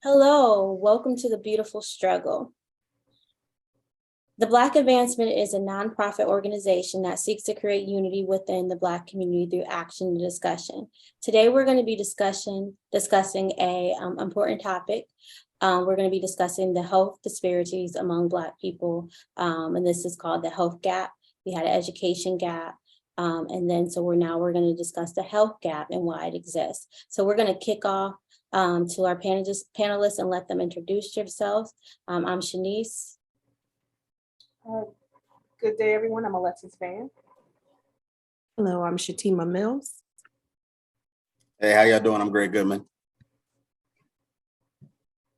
Hello, welcome to the Beautiful Struggle. The Black Advancement is a nonprofit organization that seeks to create unity within the Black community through action and discussion. Today, we're going to be discussing a important topic. We're going to be discussing the health disparities among Black people, and this is called the health gap. We had an education gap, so we're going to discuss the health gap and why it exists. So we're going to kick off to our panelists and let them introduce themselves. I'm Shanice. Good day, everyone. I'm Alexis Van. Hello, I'm Shatima Mills. Hey, how y'all doing? I'm Greg Goodman.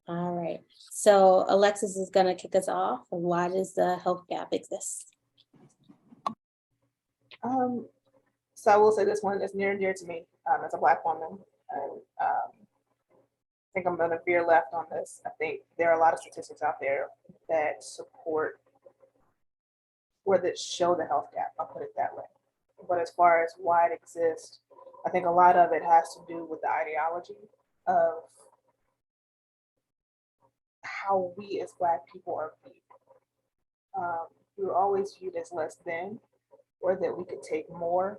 All right. So Alexis is going to kick us off. Why does the health gap exist? So I will say this one is near and dear to me as a Black woman. And I think I'm going to veer left on this. I think there are a lot of statistics out there that support or that show the health gap. I'll put it that way. But as far as why it exists, I think a lot of it has to do with the ideology of how we as Black people are viewed. We were always viewed as less than, or that we could take more.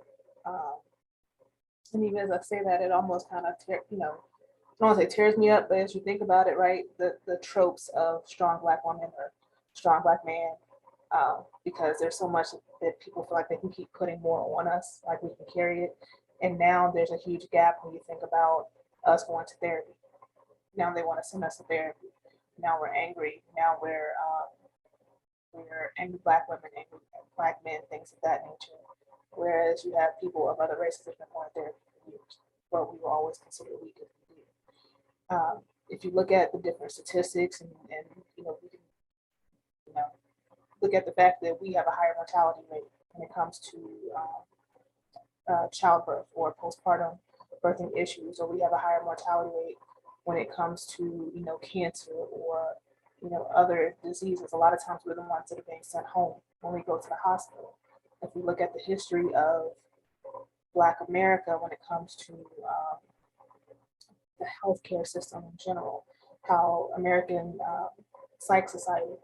And even as I say that, it almost kind of, I don't want to say tears me up, but as you think about it, right, the tropes of strong Black woman or strong Black man, because there's so much that people feel like they can keep putting more on us, like we can carry it. And now there's a huge gap when you think about us going to therapy. Now they want to send us to therapy. Now we're angry. Now we're angry Black women, angry Black men, things of that nature. Whereas you have people of other races that have been going to therapy for years, but we were always considered weak if we did. If you look at the different statistics and we can, look at the fact that we have a higher mortality rate when it comes to childbirth or postpartum birthing issues, or we have a higher mortality rate when it comes to cancer or other diseases. A lot of times we're the ones that are being sent home when we go to the hospital. If we look at the history of Black America when it comes to the healthcare system in general, how American Psych Society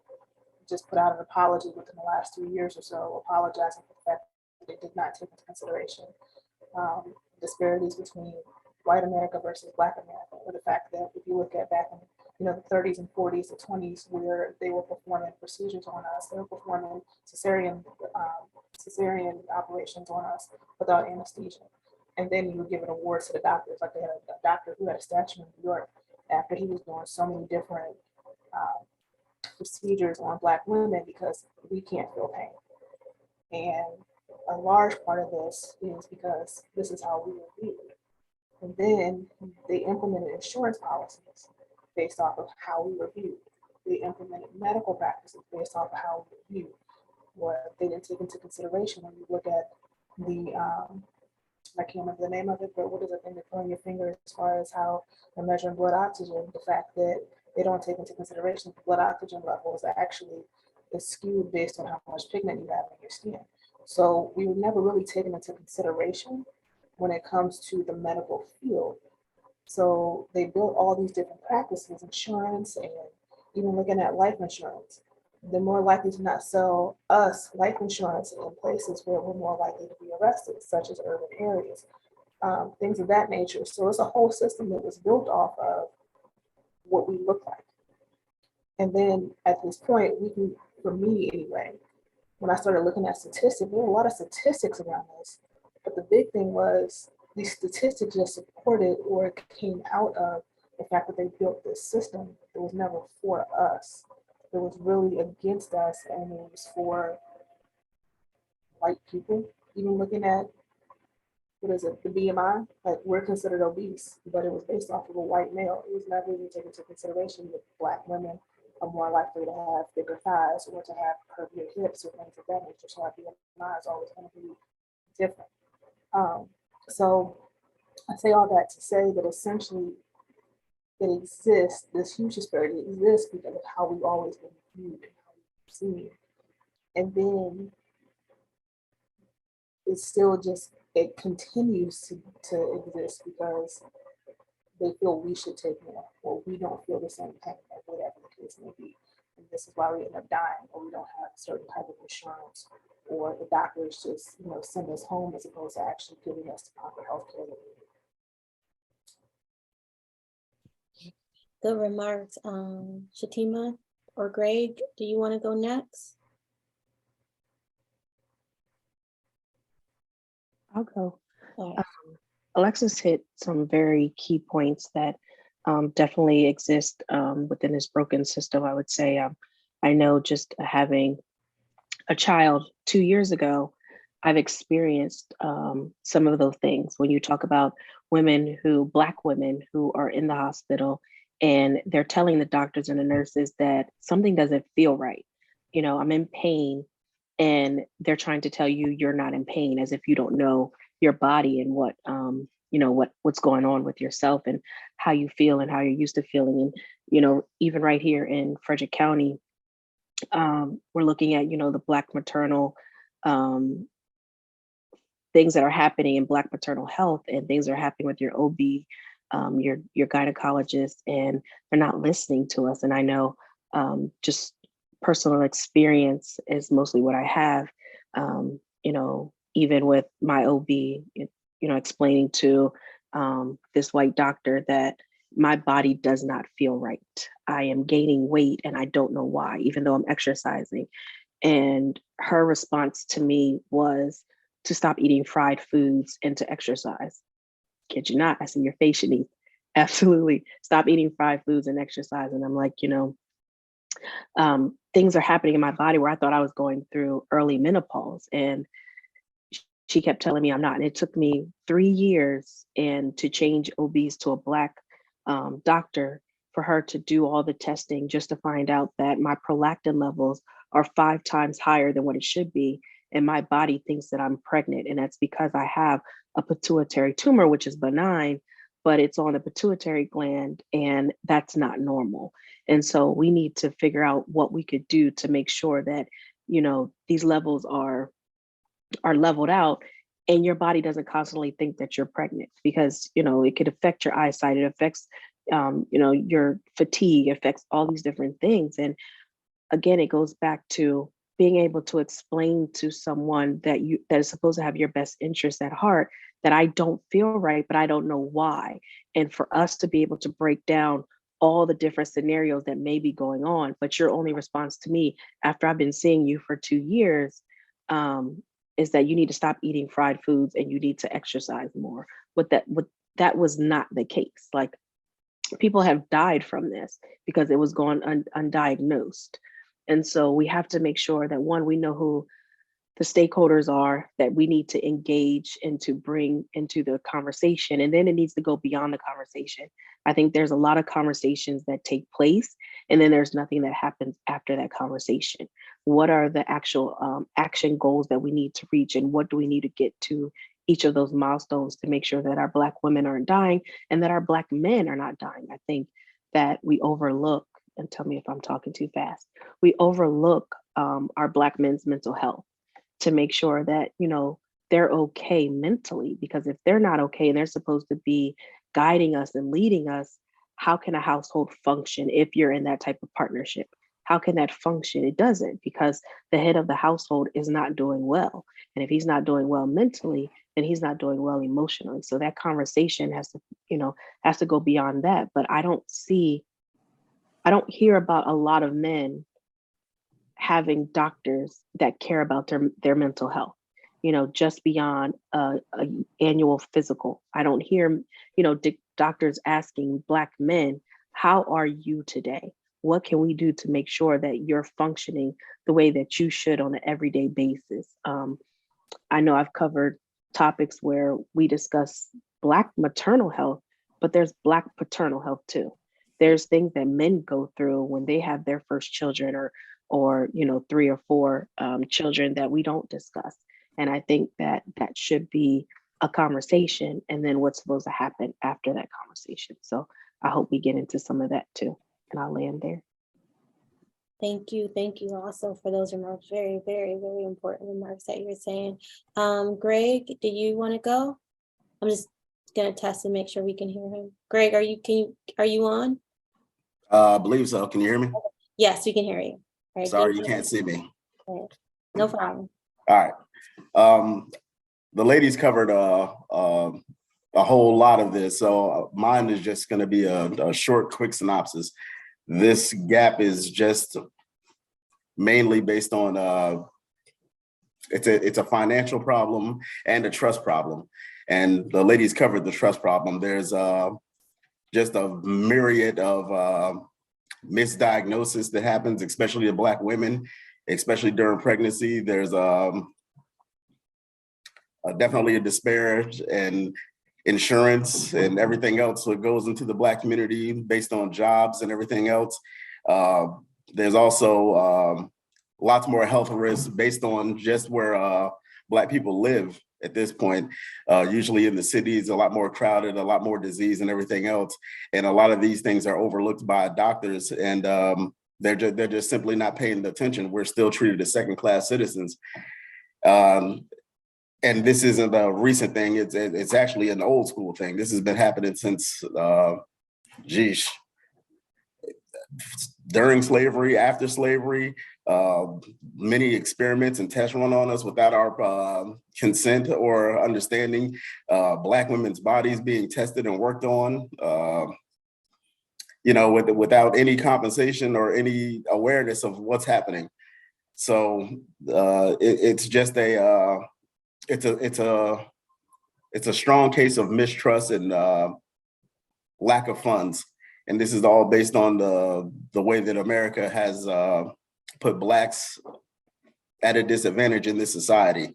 just put out an apology within the last 3 years or so, apologizing for the fact that they did not take into consideration disparities between white America versus Black America, or the fact that if you look at back in the 30s and 40s and 20s, where they were performing procedures on us, they were performing cesarean operations on us without anesthesia. And then you would give an award to the doctors, like they had a doctor who had a statue in New York after he was doing so many different procedures on Black women because we can't feel pain. And a large part of this is because this is how we were viewed. And then they implemented insurance policies based off of how we were viewed. They implemented medical practices based off of how we were viewed. What they didn't take into consideration when you look at the, I can't remember the name of it, but what is the thing that put on your finger as far as how they're measuring blood oxygen, the fact that they don't take into consideration the blood oxygen levels actually is skewed based on how much pigment you have in your skin. So we were never really taken into consideration when it comes to the medical field. So they built all these different practices, insurance, and even looking at life insurance. They're more likely to not sell us life insurance in places where we're more likely to be arrested, such as urban areas, things of that nature. So it's a whole system that was built off of what we look like. And then at this point, for me anyway, when I started looking at statistics, there were a lot of statistics around this. But the big thing was these statistics just supported or came out of the fact that they built this system. It was never for us. It was really against us, and it was for white people. Even looking at, the BMI, like we're considered obese, but it was based off of a white male. It was never even taken into consideration that Black women are more likely to have bigger thighs or to have curvier hips or things of that nature. So our BMI is always going to be different. So I say all that to say that essentially it exists, this huge disparity exists because of how we've always been viewed and how we've seen. And then it's still just, it continues to exist because they feel we should take more, or we don't feel the same pain, or whatever the case may be. And this is why we end up dying, or we don't have a certain type of insurance, or the doctors just, send us home as opposed to actually giving us the proper health care that we need. Good remarks. Shatima or Greg, do you want to go next? I'll go. All right. Alexis hit some very key points that definitely exist within this broken system. I would say I know just having a child 2 years ago, I've experienced some of those things. When you talk about Black women who are in the hospital and they're telling the doctors and the nurses that something doesn't feel right. I'm in pain, and they're trying to tell you you're not in pain, as if you don't know your body and what's going on with yourself and how you feel and how you're used to feeling. And even right here in Frederick County, we're looking at the Black maternal things that are happening in Black maternal health, and things are happening with your OB, your gynecologist, and they're not listening to us. And I know just personal experience is mostly what I have. Even with my OB, explaining to this white doctor that my body does not feel right. I am gaining weight and I don't know why, even though I'm exercising. And her response to me was to stop eating fried foods and to exercise. Kid you not, I see your face, Shanice. Absolutely. Stop eating fried foods and exercise. And I'm like, things are happening in my body where I thought I was going through early menopause. And she kept telling me I'm not. And it took me 3 years and to change OBs to a Black doctor for her to do all the testing just to find out that my prolactin levels are 5 times higher than what it should be. And my body thinks that I'm pregnant. And that's because I have a pituitary tumor, which is benign, but it's on the pituitary gland, and that's not normal. And so we need to figure out what we could do to make sure that, these levels are leveled out, and your body doesn't constantly think that you're pregnant, because it could affect your eyesight, it affects your fatigue, affects all these different things. And again, it goes back to being able to explain to someone that is supposed to have your best interest at heart, that I don't feel right, but I don't know why. And for us to be able to break down all the different scenarios that may be going on, but your only response to me after I've been seeing you for 2 years is that you need to stop eating fried foods and you need to exercise more. That was not the case. Like, people have died from this because it was gone undiagnosed. And so we have to make sure that, one, we know who the stakeholders are that we need to engage and to bring into the conversation. And then it needs to go beyond the conversation. I think there's a lot of conversations that take place, and then there's nothing that happens after that conversation. What are the actual action goals that we need to reach, and what do we need to get to each of those milestones to make sure that our Black women aren't dying and that our Black men are not dying? I think that we overlook, and tell me if I'm talking too fast, we overlook our Black men's mental health, to make sure that they're okay mentally. Because if they're not okay and they're supposed to be guiding us and leading us, how can a household function if you're in that type of partnership? How can that function? It doesn't, because the head of the household is not doing well. And if he's not doing well mentally, then he's not doing well emotionally. So that conversation has to go beyond that. But I don't hear about a lot of men having doctors that care about their mental health, just beyond a annual physical. I don't hear, doctors asking Black men, how are you today? What can we do to make sure that you're functioning the way that you should on an everyday basis? I know I've covered topics where we discuss Black maternal health, but there's Black paternal health too. There's things that men go through when they have their first children, or 3 or 4 children that we don't discuss. And I think that should be a conversation, and then what's supposed to happen after that conversation. So I hope we get into some of that too. And I'll land there. Thank you also for those remarks. Very, very, very important remarks that you're saying. Greg, do you want to go? I'm just gonna test and make sure we can hear him. Greg, are you on? I believe so. Can you hear me? Yes, we can hear you. All right, Sorry, you thank can't see me. No problem. All right. The ladies covered a whole lot of this, so mine is just going to be a short, quick synopsis. This gap is just mainly based on it's a financial problem and a trust problem, and the ladies covered the trust problem. There's just a myriad of misdiagnosis that happens, especially to Black women, especially during pregnancy. There's definitely a disparage and insurance and everything else that goes into the Black community based on jobs and everything else. There's also lots more health risks based on just where Black people live at this point. Usually in the cities, a lot more crowded, a lot more disease and everything else. And a lot of these things are overlooked by doctors, and they're just simply not paying attention. We're still treated as second-class citizens. And this isn't a recent thing, it's actually an old school thing. This has been happening since, during slavery, after slavery, many experiments and tests run on us without our consent or understanding. Black women's bodies being tested and worked on, without any compensation or any awareness of what's happening. So it's just it's a strong case of mistrust and lack of funds. And this is all based on the way that America has put Blacks at a disadvantage in this society.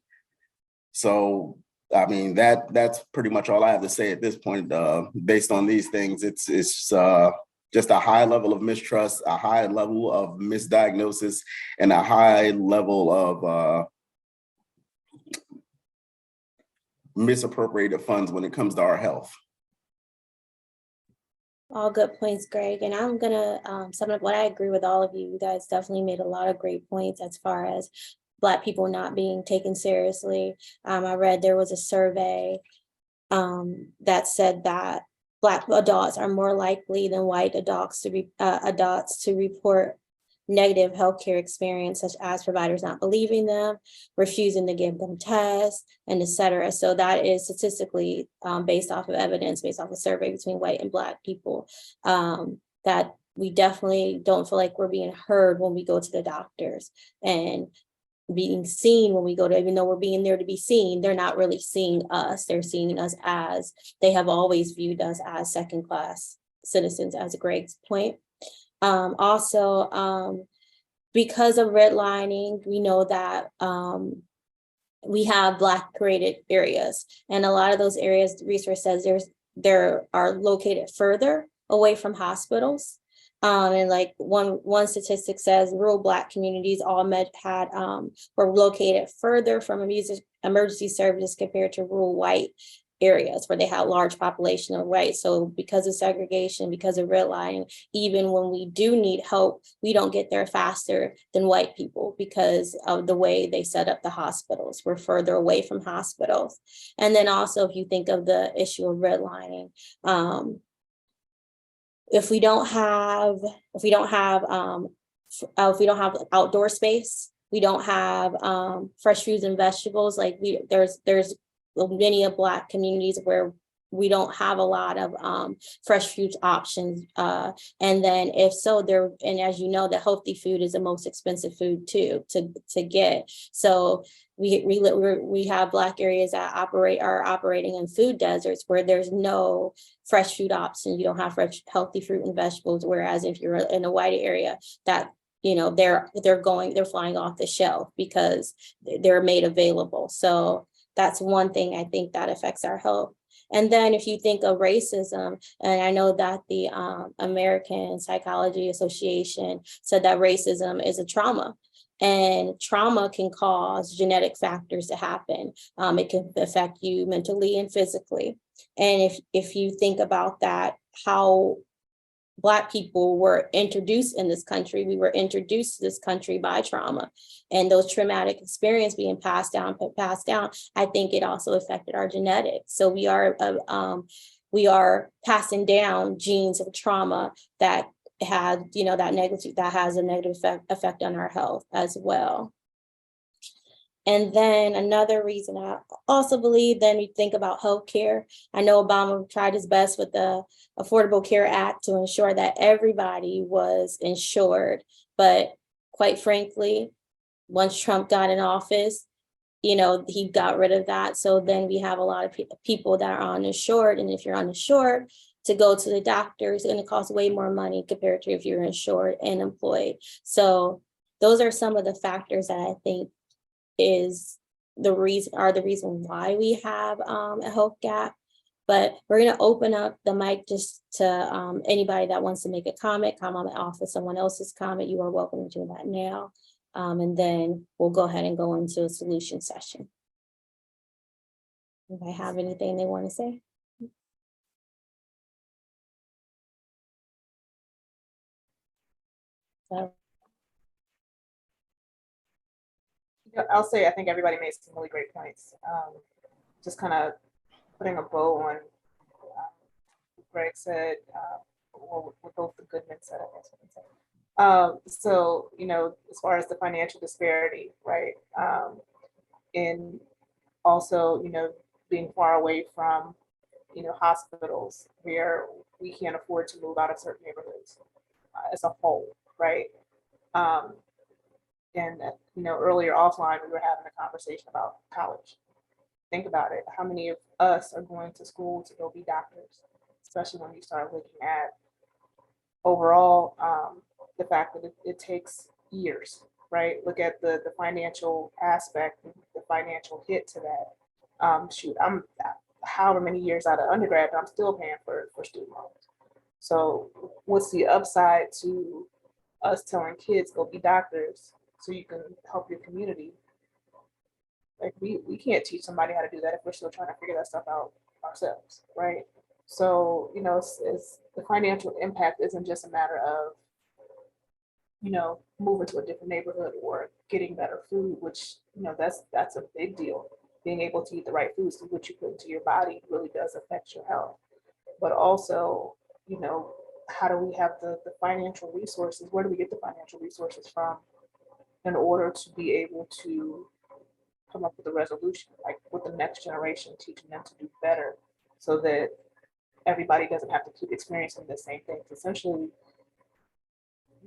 So, I mean, that's pretty much all I have to say at this point. Based on these things, it's just a high level of mistrust, a high level of misdiagnosis, and a high level of misappropriated funds when it comes to our health. All good points, Greg. And I'm gonna sum up what I agree with all of you. You guys definitely made a lot of great points as far as Black people not being taken seriously. I read there was a survey that said that Black adults are more likely than white adults to report negative healthcare experience, such as providers not believing them, refusing to give them tests, and et cetera. So that is statistically based off of evidence, based off a survey between white and Black people, that we definitely don't feel like we're being heard when we go to the doctors and being seen when we go to, even though we're being there to be seen, they're not really seeing us. They're seeing us as, they have always viewed us as second-class citizens, as Greg's point. Also, because of redlining, we know that we have Black created areas, and a lot of those areas, the research says there are located further away from hospitals. And like one statistic says, rural Black communities all were located further from emergency services compared to rural white areas where they had large population of white. So because of segregation, because of redlining, even when we do need help, we don't get there faster than white people because of the way they set up the hospitals. We're further away from hospitals. And then also, if you think of the issue of redlining, if we don't have outdoor space, we don't have fresh fruits and vegetables. Like there's many of Black communities where we don't have a lot of fresh fruit options. And then if so, and as you know, the healthy food is the most expensive food too to get. So we have Black areas that are operating in food deserts where there's no fresh food options. You don't have fresh, healthy fruit and vegetables. Whereas if you're in a white area, that they're flying off the shelf because they're made available. So that's one thing I think that affects our health. And then if you think of racism, and I know that the American Psychology Association said that racism is a trauma, and trauma can cause genetic factors to happen. It can affect you mentally and physically. And if you think about that, how Black people were introduced in this country. We were introduced to this country by trauma, and those traumatic experience being passed down. I think it also affected our genetics. So we are passing down genes of trauma that had, that has a negative effect on our health as well. And then another reason I also believe, then we think about healthcare. I know Obama tried his best with the Affordable Care Act to ensure that everybody was insured. But quite frankly, once Trump got in office, he got rid of that. So then we have a lot of people that are uninsured. And if you're uninsured, to go to the doctor is going to cost way more money compared to if you're insured and employed. So those are some of the factors that I think are the reason why we have a health gap. But we're going to open up the mic just to anybody that wants to make a comment off of someone else's comment. You are welcome to do that now. And then we'll go ahead and go into a solution session. If I have anything they want to say. So, Yeah, I'll say, I think everybody made some really great points. Just kind of putting a bow on what Greg said, or what both the Goodman said, I guess. So, as far as the financial disparity, right? And also, being far away from, hospitals where we can't afford to move out of certain neighborhoods as a whole, right? And earlier offline, we were having a conversation about college. Think about it. How many of us are going to school to go be doctors, especially when you start looking at overall the fact that it takes years, right? Look at the financial aspect, the financial hit to that. Shoot, I'm however many years out of undergrad, but I'm still paying for student loans. So what's the upside to us telling kids go be doctors so you can help your community? Like we can't teach somebody how to do that if we're still trying to figure that stuff out ourselves, right? So, it's the financial impact isn't just a matter of, moving to a different neighborhood or getting better food, which, that's a big deal. Being able to eat the right foods, what you put into your body really does affect your health. But also, how do we have the financial resources? Where do we get the financial resources from in order to be able to come up with a resolution, like with the next generation, teaching them to do better so that everybody doesn't have to keep experiencing the same things. Essentially,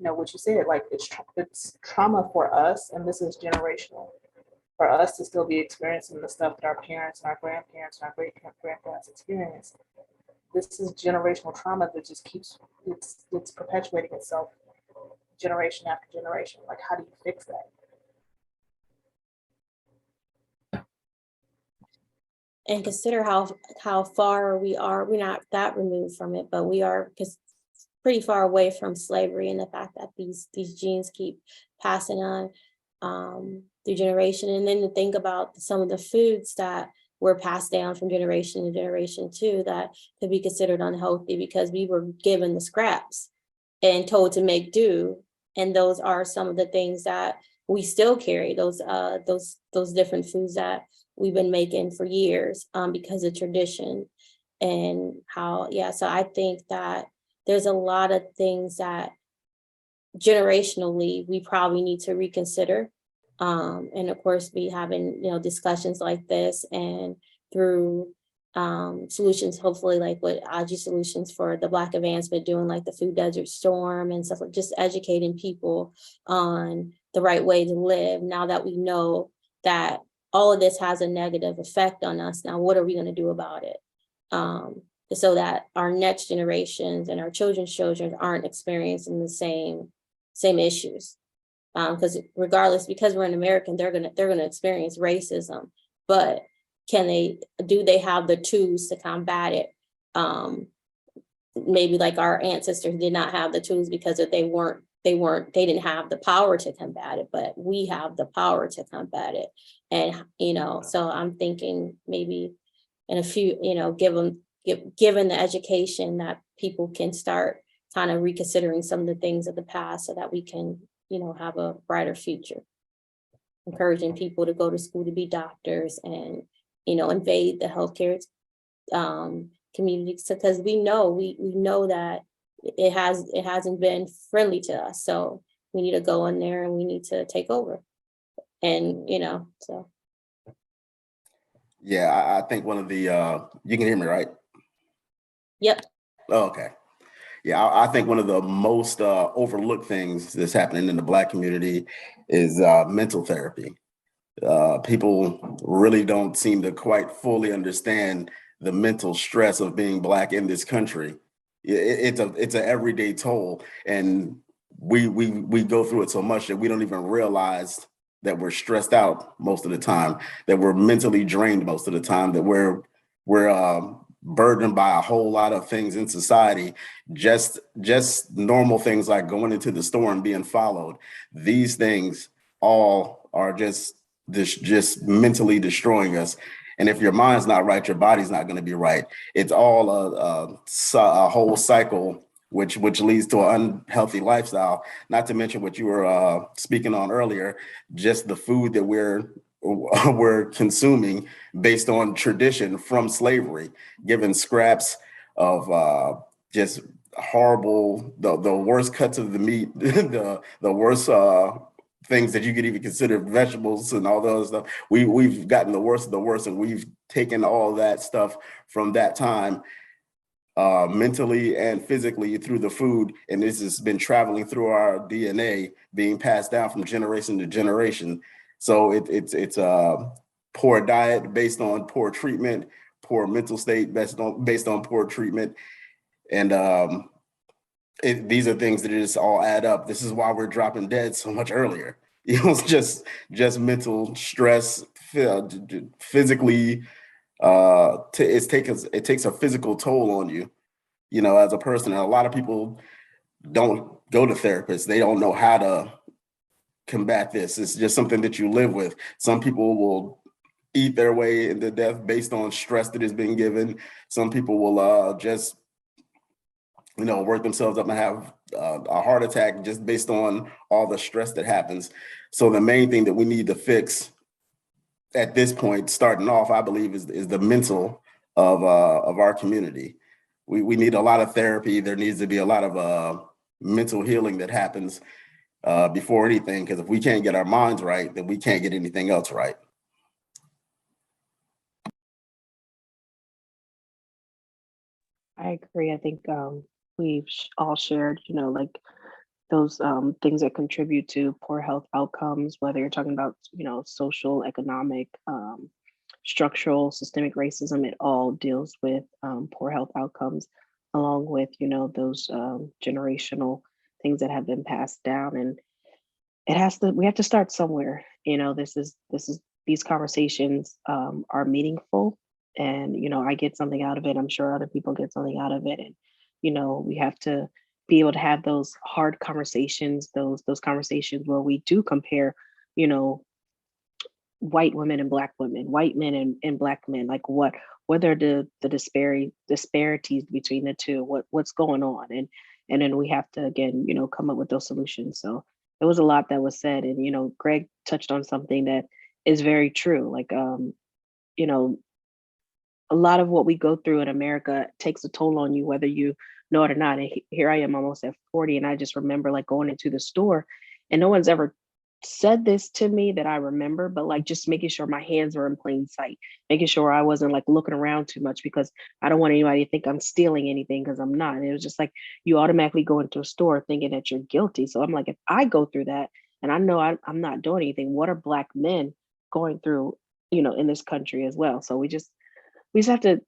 what you said, like it's trauma for us, and this is generational. For us to still be experiencing the stuff that our parents and our grandparents and our great-grandparents experienced, this is generational trauma that just keeps, it's perpetuating itself generation after generation. Like, how do you fix that? and consider how far we are. We're not that removed from it, but we are pretty far away from slavery, and the fact that these genes keep passing on through generation. And then to think about some of the foods that were passed down from generation to generation too, that could be considered unhealthy because we were given the scraps and told to make do. And those are some of the things that we still carry, those different foods that we've been making for years because of tradition and how, so I think that there's a lot of things that generationally we probably need to reconsider. And of course, be having, discussions like this and through solutions, hopefully like what AGI Solutions for the Black Advancement doing, like the Food Desert Storm and stuff, like just educating people on the right way to live. Now that we know that all of this has a negative effect on us, now what are we going to do about it? So that our next generations and our children's children aren't experiencing the same issues. Because regardless, because we're an American, they're gonna experience racism, but do they have the tools to combat it? Maybe like our ancestors did not have the tools because they didn't have the power to combat it, but we have the power to combat it. And so I'm thinking maybe in a few, given the education that people can start kind of reconsidering some of the things of the past so that we can, have a brighter future. Encouraging people to go to school to be doctors and, invade the healthcare community, because we know that it hasn't been friendly to us. So we need to go in there and we need to take over. And, so. Yeah, I think one of the, you can hear me, right? Yep. Oh, okay. Yeah, I think one of the most overlooked things that's happening in the Black community is mental therapy. People really don't seem to quite fully understand the mental stress of being Black in this country. It's an everyday toll, and we go through it so much that we don't even realize that we're stressed out most of the time, that we're mentally drained most of the time, that we're burdened by a whole lot of things in society, just normal things like going into the store and being followed. These things all are just mentally destroying us. And if your mind's not right, your body's not going to be right. It's all a whole cycle, which leads to an unhealthy lifestyle. Not to mention what you were speaking on earlier, just the food that we're consuming based on tradition from slavery, given scraps of just horrible, the worst cuts of the meat, the worst things that you could even consider vegetables and all the other stuff. We've gotten the worst of the worst, and we've taken all that stuff from that time, mentally and physically, through the food, and this has been traveling through our DNA, being passed down from generation to generation. So it's a poor diet based on poor treatment, poor mental state based on poor treatment, and these are things that just all add up. This is why we're dropping dead so much earlier. It's just mental stress, physically. It takes a physical toll on you, as a person. And a lot of people don't go to therapists. They don't know how to combat this. It's just something that you live with. Some people will eat their way into death based on stress that is being given. Some people will just work themselves up and have a heart attack just based on all the stress that happens. So the main thing that we need to fix at this point, starting off, I believe, is the mental of our community. We need a lot of therapy. There needs to be a lot of mental healing that happens before anything, because if we can't get our minds right, then we can't get anything else right. I agree. I think we've all shared, like those things that contribute to poor health outcomes, whether you're talking about, social, economic, structural, systemic racism. It all deals with poor health outcomes, along with, those generational things that have been passed down. And we have to start somewhere. These conversations are meaningful, and I get something out of it. I'm sure other people get something out of it, and we have to be able to have those hard conversations, those conversations where we do compare, white women and Black women, white men and Black men. Like what are the disparities between the two? What's going on? And then we have to, again, come up with those solutions. So there was a lot that was said, and Greg touched on something that is very true. Like a lot of what we go through in America takes a toll on you, whether you know it or not. And here I am almost at 40, and I just remember like going into the store, and no one's ever said this to me that I remember, but like just making sure my hands were in plain sight, making sure I wasn't like looking around too much, because I don't want anybody to think I'm stealing anything, because I'm not. And it was just like you automatically go into a store thinking that you're guilty. So I'm like, if I go through that and I know I'm not doing anything, what are Black men going through, in this country as well? So we just have to,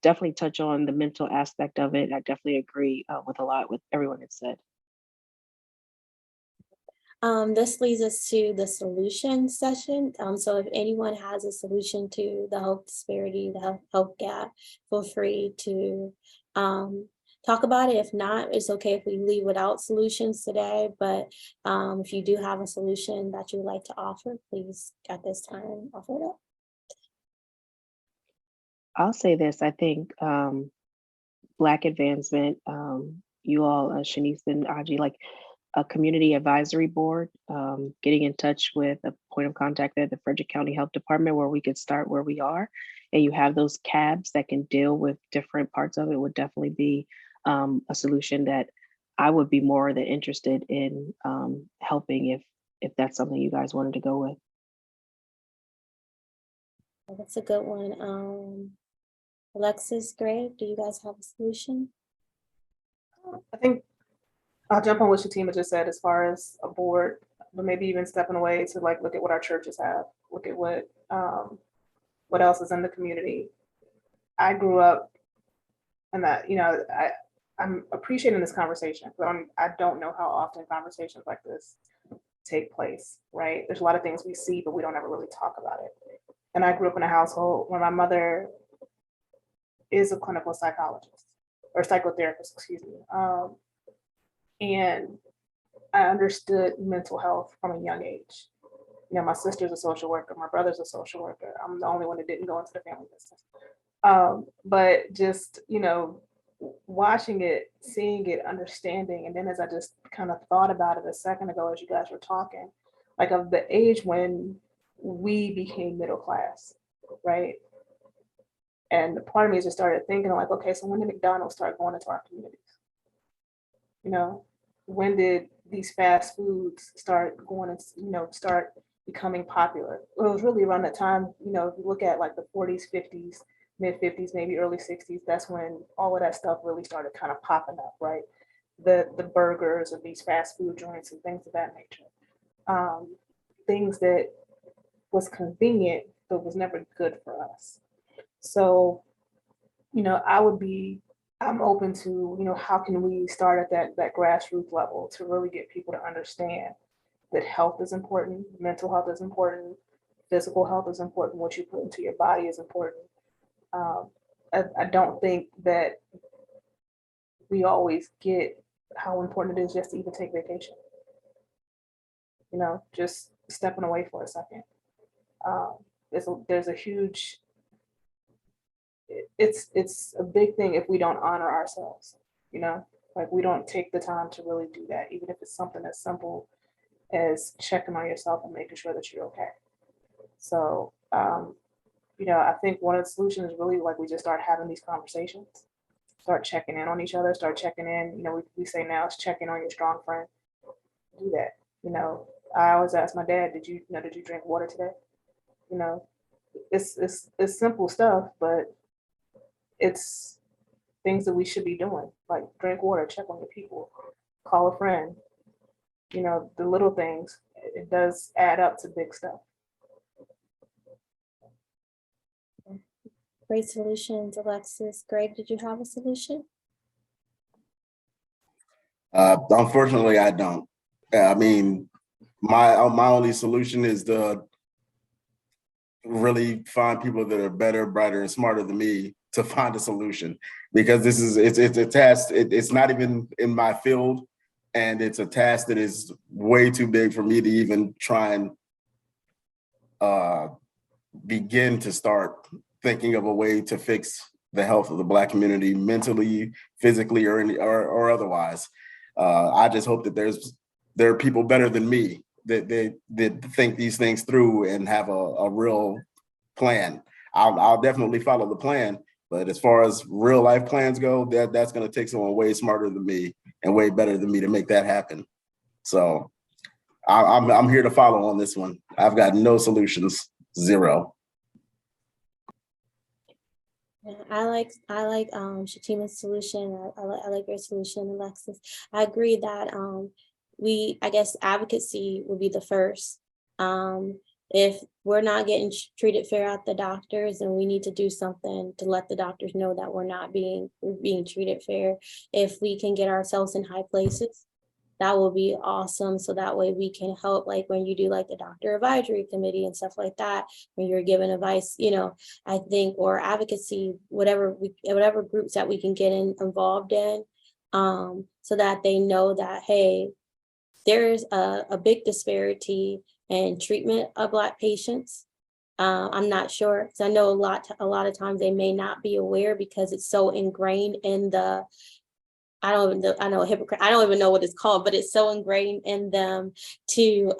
definitely touch on the mental aspect of it. I definitely agree with a lot with everyone that said. This leads us to the solution session. So if anyone has a solution to the health disparity, the health gap, feel free to talk about it. If not, it's okay if we leave without solutions today, but if you do have a solution that you would like to offer, please at this time offer it up. I'll say this, I think Black advancement you all, Shanice and Aji, like a community advisory board, getting in touch with a point of contact at the Frederick County Health Department where we could start where we are. And you have those cabs that can deal with different parts of it would definitely be a solution that I would be more than interested in helping if that's something you guys wanted to go with. That's a good one. Alexis, Greg, do you guys have a solution? I think I'll jump on what Shatima just said as far as a board, but maybe even stepping away to like look at what our churches have, look at what else is in the community. I grew up, and that I'm appreciating this conversation, but I don't know how often conversations like this take place. Right? There's a lot of things we see, but we don't ever really talk about it. And I grew up in a household where my mother is a clinical psychologist or psychotherapist, excuse me. And I understood mental health from a young age. My sister's a social worker, my brother's a social worker. I'm the only one that didn't go into the family business. But just, watching it, seeing it, understanding, and then as I just kind of thought about it a second ago as you guys were talking, like of the age when we became middle class, right? And part of me just started thinking like, okay, so when did McDonald's start going into our communities? When did these fast foods start going and, start becoming popular? Well, it was really around that time, if you look at like the 40s, 50s, mid 50s, maybe early 60s, that's when all of that stuff really started kind of popping up, right? The burgers of these fast food joints and things of that nature. Things that was convenient, but was never good for us. So, I'm open to, how can we start at that grassroots level to really get people to understand that health is important, mental health is important, physical health is important, what you put into your body is important. I don't think that we always get how important it is just to even take vacation. Just stepping away for a second. There's a huge, it's a big thing if we don't honor ourselves, like we don't take the time to really do that, even if it's something as simple as checking on yourself and making sure that you're okay. So, I think one of the solutions is really like we just start having these conversations, start checking in on each other, start checking in, we say now it's checking on your strong friend. Do that. I always ask my dad, did you drink water today? It's simple stuff, but it's things that we should be doing, like drink water, check on your people, call a friend. The little things, it does add up to big stuff. Great solutions, Alexis. Greg, did you have a solution? Unfortunately, I don't. I mean, my only solution is to really find people that are better, brighter, and smarter than me to find a solution, because it's a task. It's not even in my field, and it's a task that is way too big for me to even try and begin to start thinking of a way to fix the health of the Black community mentally, physically, or otherwise. I just hope that there are people better than me that think these things through and have a real plan. I'll definitely follow the plan, but as far as real life plans go, that's going to take someone way smarter than me and way better than me to make that happen. So I'm here to follow on this one. I've got no solutions, zero. Yeah, I like Shatima's solution. I like your solution, Alexis. I agree that I guess advocacy would be the first. If we're not getting treated fair at the doctors, and we need to do something to let the doctors know that we're being treated fair. If we can get ourselves in high places, that will be awesome. So that way we can help, like when you do like the doctor advisory committee and stuff like that, when you're giving advice, I think, or advocacy, whatever groups that we can get involved in, so that they know that, hey, there's a big disparity in treatment of Black patients. I'm not sure, because I know a lot of times they may not be aware because it's so ingrained in the I don't even know, I know hypocrite, I don't even know what it's called, but it's so ingrained in them to,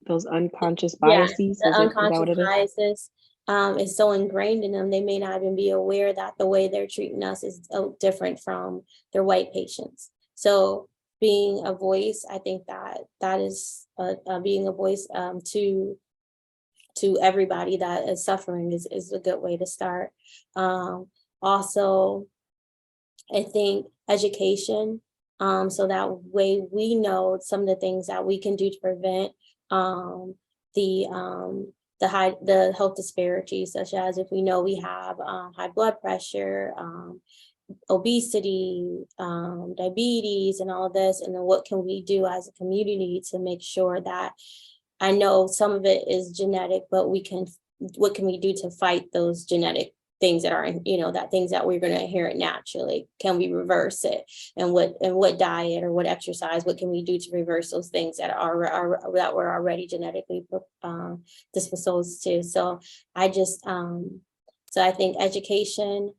Those unconscious yeah, biases, the is that unconscious what it is? biases is so ingrained in them, they may not even be aware that the way they're treating us is different from their white patients. So being a voice, I think that that is being a voice to everybody that is suffering is a good way to start. Also, I think education, so that way we know some of the things that we can do to prevent the the health disparities, such as if we know we have high blood pressure, obesity, diabetes, and all this, and then what can we do as a community to make sure that, I know some of it is genetic, but what can we do to fight those genetic things that are, that things that we're going to inherit naturally? Can we reverse it? And what diet or what exercise, what can we do to reverse those things that that we're already genetically disposed to? So I just, so I think education,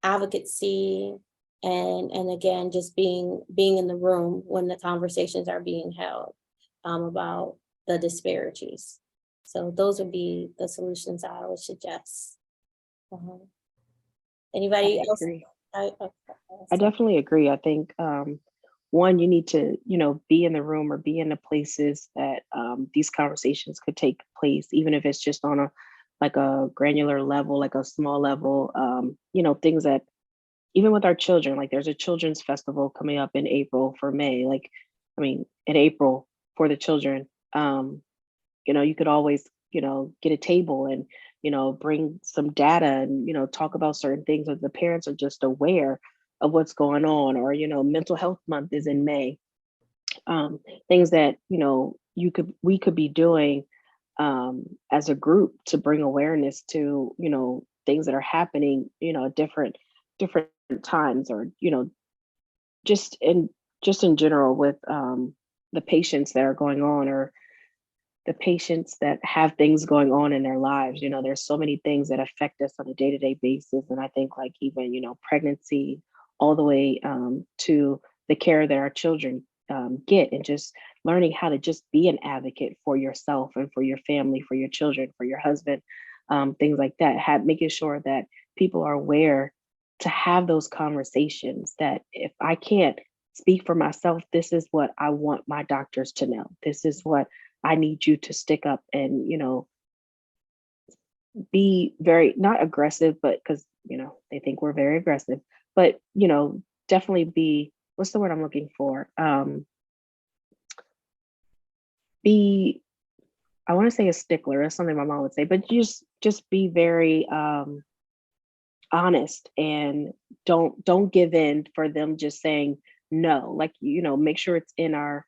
advocacy, and again, just being in the room when the conversations are being held about the disparities. So those would be the solutions I would suggest. Anybody I else? agree. I I definitely agree. I think one, you need to, be in the room or be in the places that these conversations could take place, even if it's just on a granular level, like a small level, things that even with our children, like there's a children's festival coming up in April for May, in April for the children. You could always, get a table and, bring some data and, talk about certain things that the parents are just aware of what's going on, or, mental health month is in May. Things that, we could be doing as a group to bring awareness to, things that are happening, at different times, or, just in general with the patients that are going on, or the patients that have things going on in their lives. There's so many things that affect us on a day-to-day basis. And I think like even, pregnancy, all the way to the care that our children get, and just learning how to just be an advocate for yourself and for your family, for your children, for your husband, things like that. Making sure that people are aware to have those conversations, that if I can't speak for myself, this is what I want my doctors to know. This is what I need you to stick up and, be very, not aggressive, but because, they think we're very aggressive, but, definitely be, what's the word I'm looking for? Be, I want to say a stickler. That's something my mom would say, but just be very honest, and don't give in for them just saying no. Like, make sure it's in our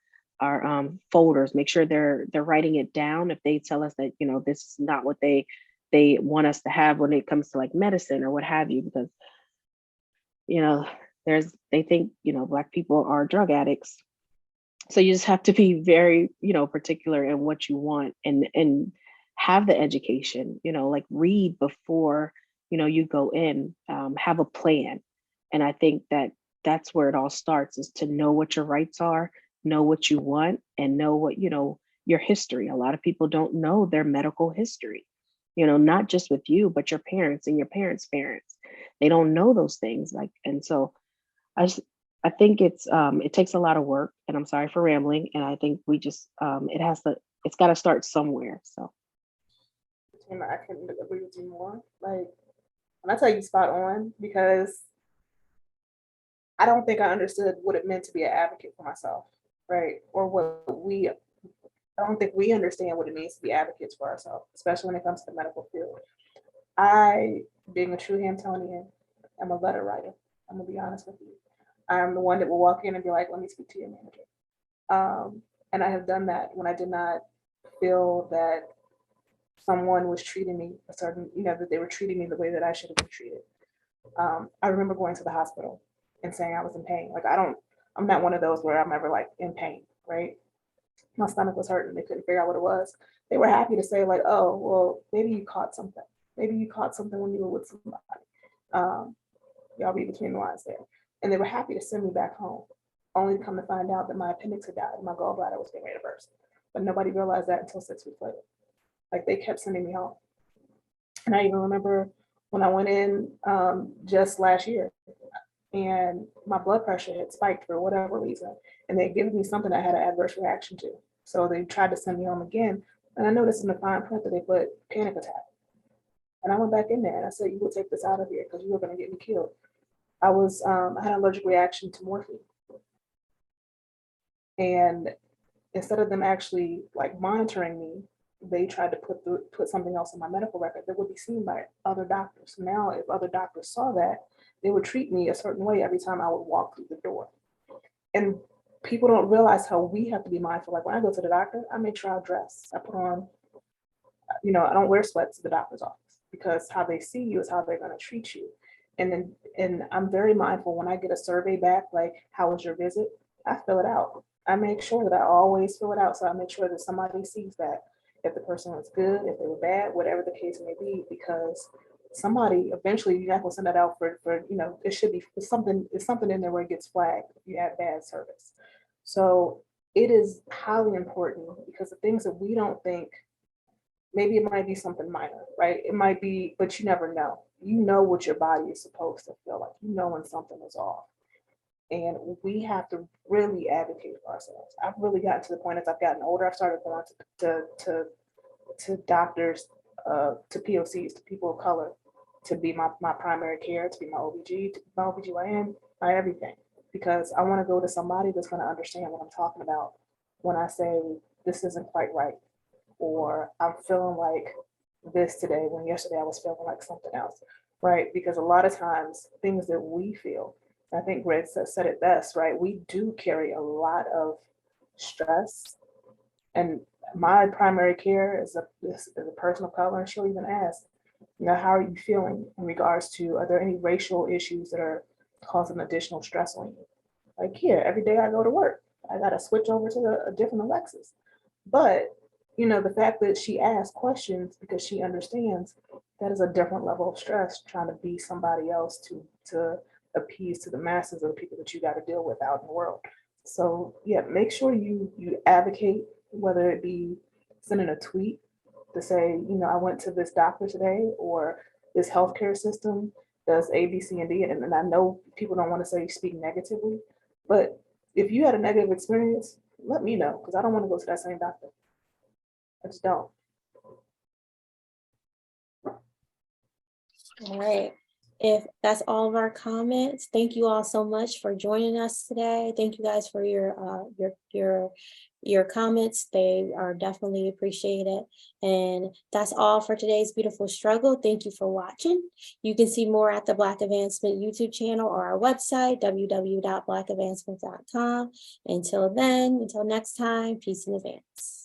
folders. Make sure they're writing it down if they tell us that, this is not what they want us to have when it comes to like medicine or what have you, because they think Black people are drug addicts. So you just have to be very particular in what you want, and have the education, like read before you go in, have a plan. And I think that that's where it all starts, is to know what your rights are, know what you want, and know what your history. A lot of people don't know their medical history, not just with you, but your parents and your parents' parents. They don't know those things. And so I think it takes a lot of work, and I'm sorry for rambling. And I think we just it's got to start somewhere. So I couldn't agree with you more. Like, when I tell you spot on, because I don't think I understood what it meant to be an advocate for myself, right? Or I don't think we understand what it means to be advocates for ourselves, especially when it comes to the medical field. I, being a true Hamptonian, am a letter writer. I'm gonna be honest with you. I'm the one that will walk in and be like, let me speak to your manager. And I have done that when I did not feel that someone was treating me a certain, that they were treating me the way that I should have been treated. I remember going to the hospital and saying I was in pain. Like, I'm not one of those where I'm ever like in pain, right? My stomach was hurting. They couldn't figure out what it was. They were happy to say like, oh, well, maybe you caught something. Maybe you caught something when you were with somebody. Y'all read between the lines there. And they were happy to send me back home, only to come to find out that my appendix had died and my gallbladder was getting ready to burst. But nobody realized that until 6 weeks later. Like, they kept sending me home. And I even remember when I went in just last year and my blood pressure had spiked for whatever reason, and they gave me something I had an adverse reaction to. So they tried to send me home again. And I noticed in the fine print that they put panic attack. And I went back in there and I said, you will take this out of here because you were going to get me killed. I had an allergic reaction to morphine. And instead of them actually like monitoring me, they tried to put something else in my medical record that would be seen by other doctors. So now, if other doctors saw that, they would treat me a certain way every time I would walk through the door. And people don't realize how we have to be mindful. Like, when I go to the doctor, I make sure I dress. I put on, I don't wear sweats to the doctor's office, because how they see you is how they're going to treat you. And I'm very mindful when I get a survey back, like, how was your visit? I fill it out. I make sure that I always fill it out. So I make sure that somebody sees that, if the person was good, if they were bad, whatever the case may be, because somebody eventually, you're not gonna send that out for it should be something in there where it gets flagged if you have bad service. So it is highly important, because the things that we don't think, maybe it might be something minor, right? It might be, but you never know. You know what your body is supposed to feel like. You know when something is off. And we have to really advocate for ourselves. I've really gotten to the point, as I've gotten older, I've started going to doctors, to POCs, to people of color, to be my primary care, to be my OBG, to be my OBGYN, my everything. Because I want to go to somebody that's going to understand what I'm talking about when I say this isn't quite right, or I'm feeling like this today when yesterday I was feeling like something else, right? Because a lot of times things that we feel, I think Greg said it best, right? We do carry a lot of stress. And my primary care is a person of color, and she'll even ask, how are you feeling in regards to, are there any racial issues that are causing additional stress on you? Like, here, every day I go to work, I got to switch over to a different Alexis. But, the fact that she asks questions because she understands that is a different level of stress, trying to be somebody else to appease to the masses of the people that you got to deal with out in the world. So yeah, make sure you advocate, whether it be sending a tweet to say, I went to this doctor today, or this healthcare system does A, B, C, and D. And I know people don't want to say speak negatively, but if you had a negative experience, let me know, because I don't want to go to that same doctor. I just don't. All right. If that's all of our comments, thank you all so much for joining us today. Thank you guys for your comments. They are definitely appreciated. And that's all for today's beautiful struggle. Thank you for watching. You can see more at the Black Advancement YouTube channel or our website, www.blackadvancement.com. Until then, until next time, peace in advance.